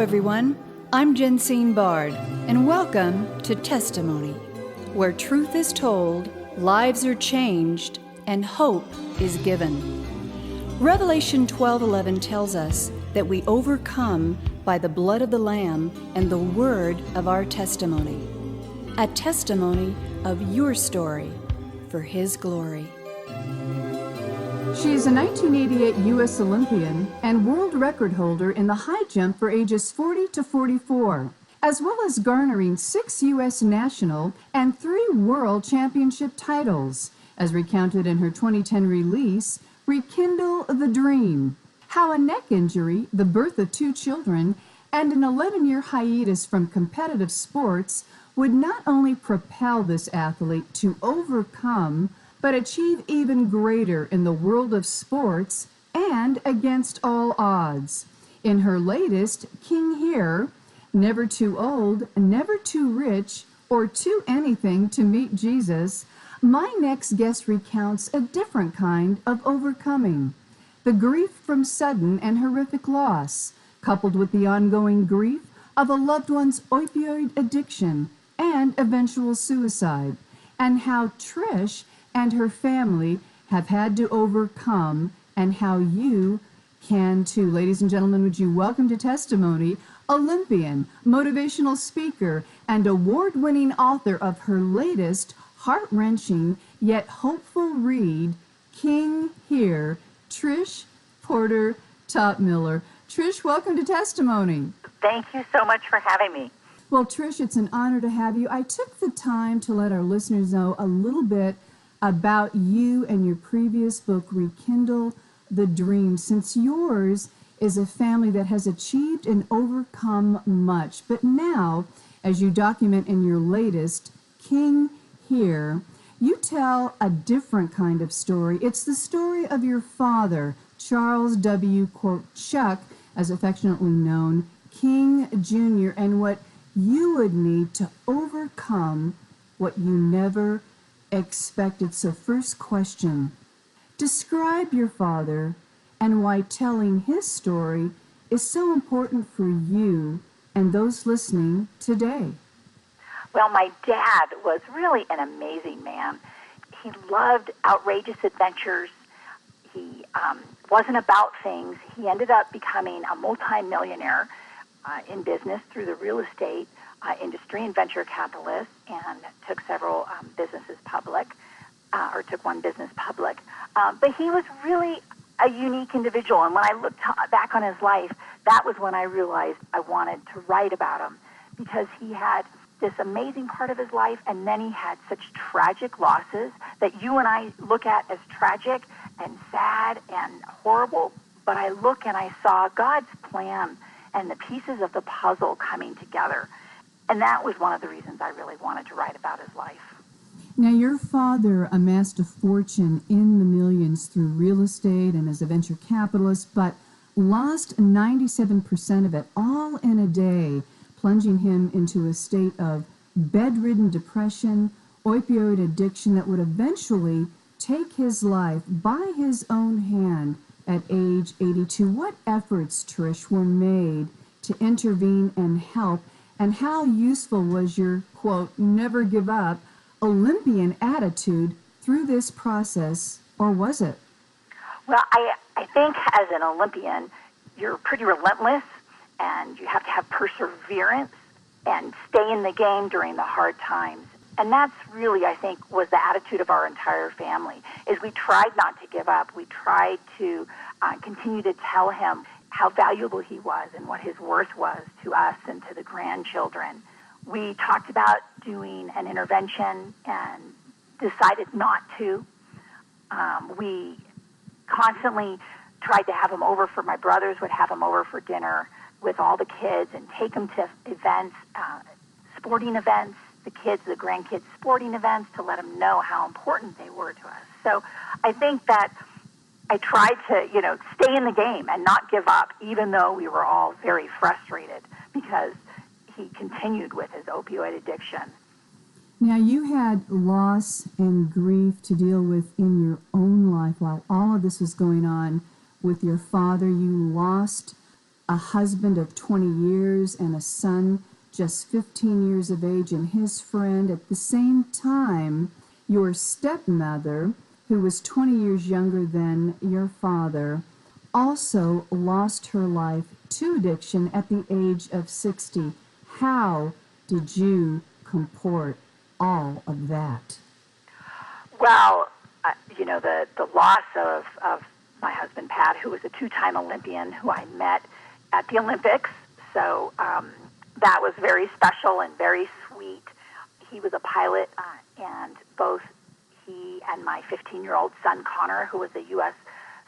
everyone. I'm Jensine Bard, and welcome to Testimony, where truth is told, lives are changed, and hope is given. Revelation 12:11 tells us that we overcome by the blood of the Lamb and the word of our testimony. A testimony of your story for His glory. She is a 1988 U.S. Olympian and world record holder in the high jump for ages 40 to 44, as well as garnering 6 U.S. national and 3 world championship titles, as recounted in her 2010 release, Rekindle the Dream. How a neck injury, the birth of 2 children, and an 11-year hiatus from competitive sports would not only propel this athlete to overcome but achieve even greater in the world of sports and against all odds. In her latest, King Here, Never Too Old, Never Too Rich, or Too Anything to Meet Jesus, my next guest recounts a different kind of overcoming. The grief from sudden and horrific loss, coupled with the ongoing grief of a loved one's opioid addiction and eventual suicide, and how Trish and her family have had to overcome, and how you can too. Ladies and gentlemen, would you welcome to Testimony Olympian, motivational speaker, and award-winning author of her latest heart-wrenching yet hopeful read, King Here, Trish Porter Topmiller. Trish, welcome to Testimony. Thank you so much for having me. Well, Trish, it's an honor to have you. I took the time to let our listeners know a little bit about you and your previous book, Rekindle the Dream, since yours is a family that has achieved and overcome much. But now, as you document in your latest, King Here, you tell a different kind of story. It's the story of your father, Charles W. Chuck, as affectionately known, King Jr., and what you would need to overcome what you never expected. So first question, describe your father and why telling his story is so important for you and those listening today. Well, my dad was really an amazing man. He loved outrageous adventures. He wasn't about things. He ended up becoming a multi-millionaire in business through the real estate industry and venture capitalist, and took several businesses public, or took one business public. But he was really a unique individual, and when I looked back on his life, that was when I realized I wanted to write about him, because he had this amazing part of his life, and then he had such tragic losses that you and I look at as tragic and sad and horrible, but I look and I saw God's plan and the pieces of the puzzle coming together. And that was one of the reasons I really wanted to write about his life. Now, your father amassed a fortune in the millions through real estate and as a venture capitalist, but lost 97% of it all in a day, plunging him into a state of bedridden depression, opioid addiction that would eventually take his life by his own hand at age 82. What efforts, Trish, were made to intervene and help, and how useful was your, quote, never give up Olympian attitude through this process, or was it? Well, I think as an Olympian, you're pretty relentless, and you have to have perseverance and stay in the game during the hard times. And that's really, I think, was the attitude of our entire family, is we tried not to give up. We tried to continue to tell him how valuable he was and what his worth was to us and to the grandchildren. We talked about doing an intervention and decided not to. We constantly tried to have him over for, my brothers would have him over for dinner with all the kids and take them to events, sporting events, the kids, the grandkids, sporting events, to let them know how important they were to us. So I think that I tried to, stay in the game and not give up, even though we were all very frustrated because he continued with his opioid addiction. Now, you had loss and grief to deal with in your own life while all of this was going on with your father. You lost a husband of 20 years and a son just 15 years of age, and his friend. At the same time, your stepmother, who was 20 years younger than your father, also lost her life to addiction at the age of 60. How did you comport all of that? Well, the loss of my husband, Pat, who was a two-time Olympian who I met at the Olympics. So that was very special and very sweet. He was a pilot, and both he and my 15-year-old son, Connor, who was a U.S.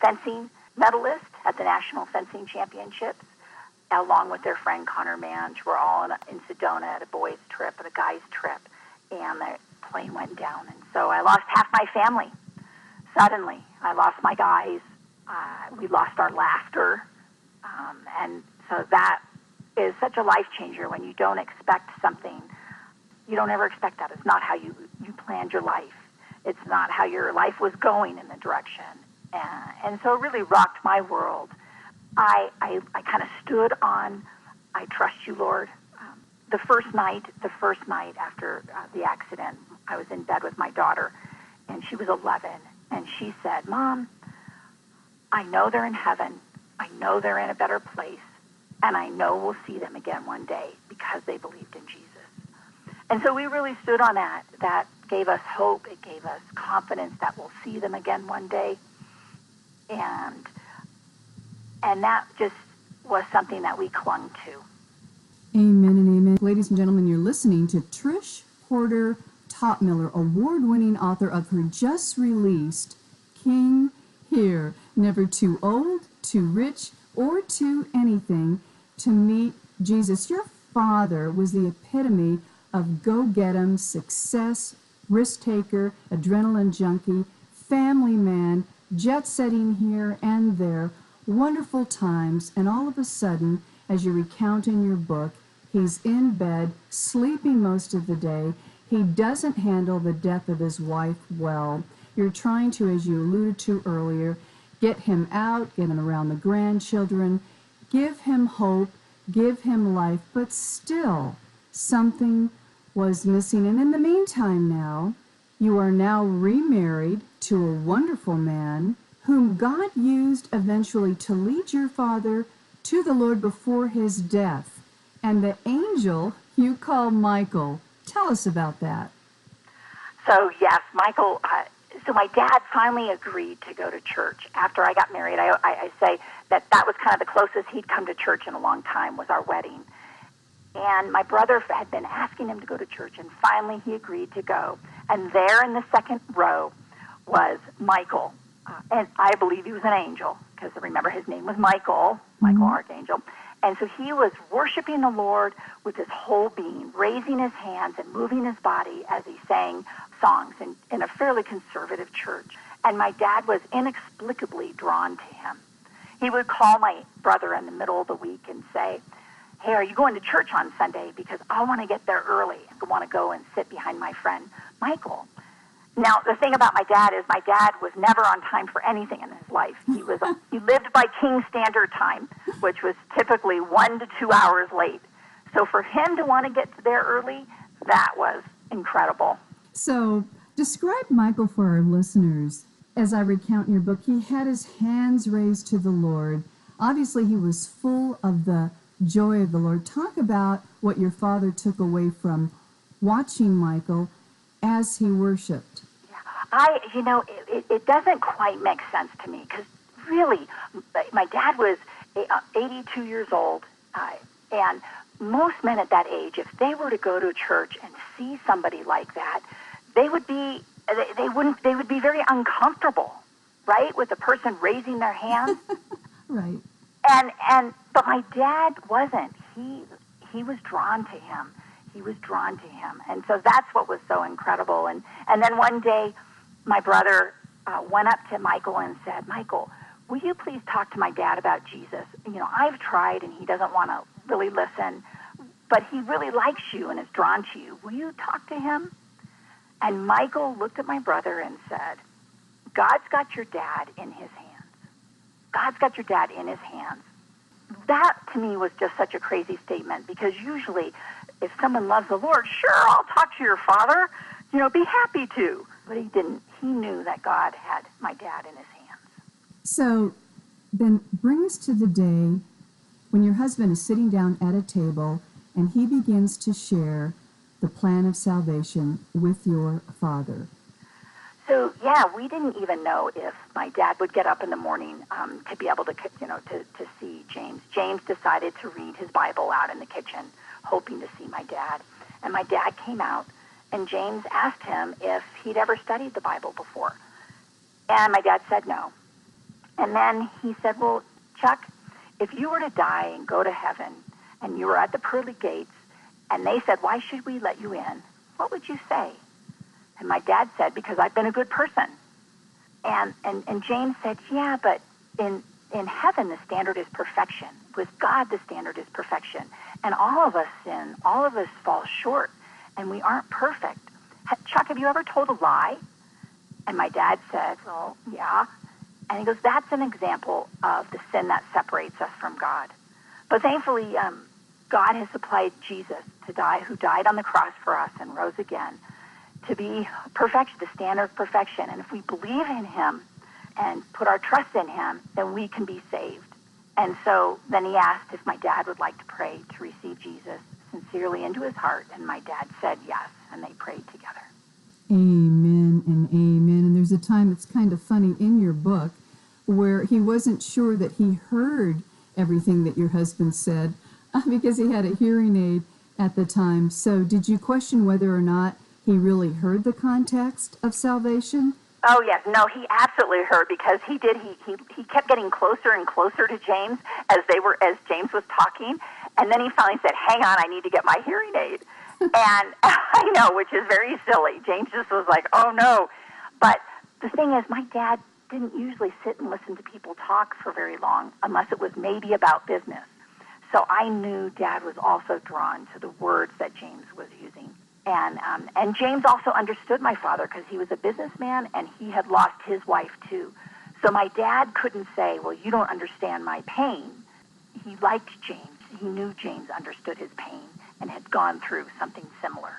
fencing medalist at the National Fencing Championships, along with their friend Connor Mange, were all in Sedona at a boys' trip, at a guys' trip, and the plane went down. And so I lost half my family. Suddenly, I lost my guys. We lost our laughter. And so that is such a life changer when you don't expect something. You don't ever expect that. It's not how you planned your life. It's not how your life was going in the direction. And so it really rocked my world. I kind of stood on, I trust you, Lord. The first night after the accident, I was in bed with my daughter, and she was 11, and she said, Mom, I know they're in heaven. I know they're in a better place, and I know we'll see them again one day because they believed in Jesus. And so we really stood on that. That gave us hope. It gave us confidence that we'll see them again one day. And that just was something that we clung to. Amen and amen. Ladies and gentlemen, you're listening to Trish Porter Topmiller, award-winning author of her just-released King Here, Never Too Old, Too Rich, or Too Anything to Meet Jesus. Your father was the epitome of go-get-em, success, risk-taker, adrenaline junkie, family man, jet-setting here and there, wonderful times, and all of a sudden, as you recount in your book, he's in bed, sleeping most of the day. He doesn't handle the death of his wife well. You're trying to, as you alluded to earlier, get him out, get him around the grandchildren, give him hope, give him life, but still something was missing. And in the meantime now, you are now remarried to a wonderful man whom God used eventually to lead your father to the Lord before his death. And the angel you call Michael. Tell us about that. So, yes, Michael, so my dad finally agreed to go to church after I got married. I say that was kind of the closest he'd come to church in a long time, was our wedding. And my brother had been asking him to go to church, and finally he agreed to go. And there in the second row was Michael. And I believe he was an angel, because remember his name was Michael Archangel. And so he was worshiping the Lord with his whole being, raising his hands and moving his body as he sang songs in a fairly conservative church. And my dad was inexplicably drawn to him. He would call my brother in the middle of the week and say, hey, are you going to church on Sunday? Because I want to get there early. I want to go and sit behind my friend Michael. Now, the thing about my dad is my dad was never on time for anything in his life. He lived by King Standard Time, which was typically 1 to 2 hours late. So for him to want to get there early, that was incredible. So describe Michael for our listeners. As I recount in your book, he had his hands raised to the Lord. Obviously, he was full of the joy of the Lord. Talk about what your father took away from watching Michael as he worshiped. It doesn't quite make sense to me, because really, my dad was 82 years old, and most men at that age, if they were to go to a church and see somebody like that, they would be very uncomfortable, right, with the person raising their hands. Right. But my dad wasn't. He was drawn to him. He was drawn to him. And so that's what was so incredible. And then one day, my brother went up to Michael and said, Michael, will you please talk to my dad about Jesus? I've tried, and he doesn't want to really listen, but he really likes you and is drawn to you. Will you talk to him? And Michael looked at my brother and said, God's got your dad in his hands. God's got your dad in his hands. that to me was just such a crazy statement, because usually if someone loves the Lord, sure, I'll talk to your father, be happy to. But he didn't. He knew that God had my dad in his hands. So then bring us to the day when your husband is sitting down at a table and he begins to share the plan of salvation with your father. So, we didn't even know if my dad would get up in the morning to be able to see James. James decided to read his Bible out in the kitchen, hoping to see my dad. And my dad came out, and James asked him if he'd ever studied the Bible before. And my dad said no. And then he said, well, Chuck, if you were to die and go to heaven, and you were at the pearly gates, and they said, why should we let you in? What would you say? And my dad said, because I've been a good person. And James said, yeah, but in heaven the standard is perfection. With God the standard is perfection. And all of us sin. All of us fall short. And we aren't perfect. Chuck, have you ever told a lie? And my dad said, well, yeah. And he goes, that's an example of the sin that separates us from God. But thankfully, God has supplied Jesus to die, who died on the cross for us and rose again, to be perfection, the standard of perfection. And if we believe in him and put our trust in him, then we can be saved. And so then he asked if my dad would like to pray to receive Jesus sincerely into his heart. And my dad said yes, and they prayed together. Amen and amen. And there's a time, it's kind of funny in your book, where he wasn't sure that he heard everything that your husband said because he had a hearing aid at the time. So did you question whether or not he really heard the context of salvation? Oh, yes. No, he absolutely heard, because he did. He kept getting closer and closer to James as James was talking. And then he finally said, hang on, I need to get my hearing aid. And I know, which is very silly. James just was like, oh, no. But the thing is, my dad didn't usually sit and listen to people talk for very long, unless it was maybe about business. So I knew Dad was also drawn to the words that James was using. And James also understood my father, because he was a businessman and he had lost his wife too. So my dad couldn't say, well, you don't understand my pain. He liked James. He knew James understood his pain and had gone through something similar.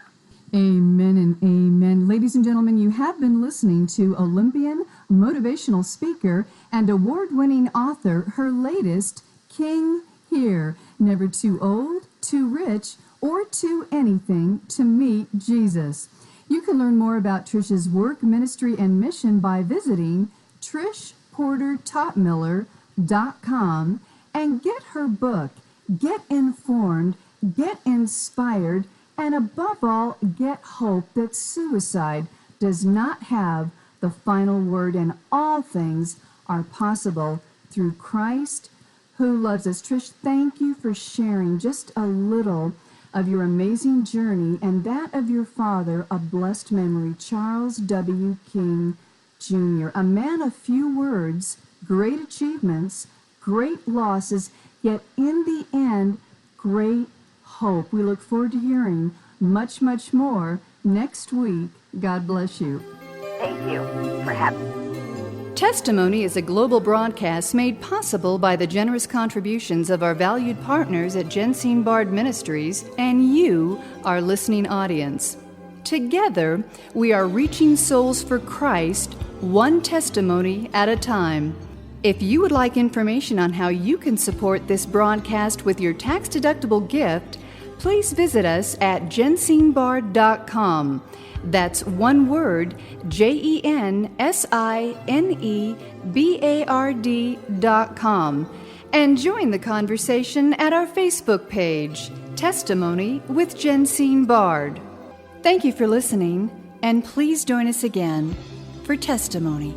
Amen and amen. Ladies and gentlemen, you have been listening to Olympian, motivational speaker, and award-winning author, her latest, King Here. Never too old, too rich, or too anything to meet Jesus. You can learn more about Trish's work, ministry, and mission by visiting TrishPorterTopmiller.com and get her book, Get Informed, Get Inspired, and above all, get hope that suicide does not have the final word, and all things are possible through Christ who loves us. Trish, thank you for sharing just a little of your amazing journey and that of your father, a blessed memory, Charles W. King Jr., a man of few words, great achievements, great losses, yet in the end, great hope. We look forward to hearing much, much more next week. God bless you. Thank you for having me. Testimony is a global broadcast made possible by the generous contributions of our valued partners at Jensine Bard Ministries and you, our listening audience. Together, we are reaching souls for Christ, one testimony at a time. If you would like information on how you can support this broadcast with your tax-deductible gift, please visit us at jensinebard.com. That's one word, JENSINEBARD.com. And join the conversation at our Facebook page, Testimony with Jensine Bard. Thank you for listening, and please join us again for Testimony.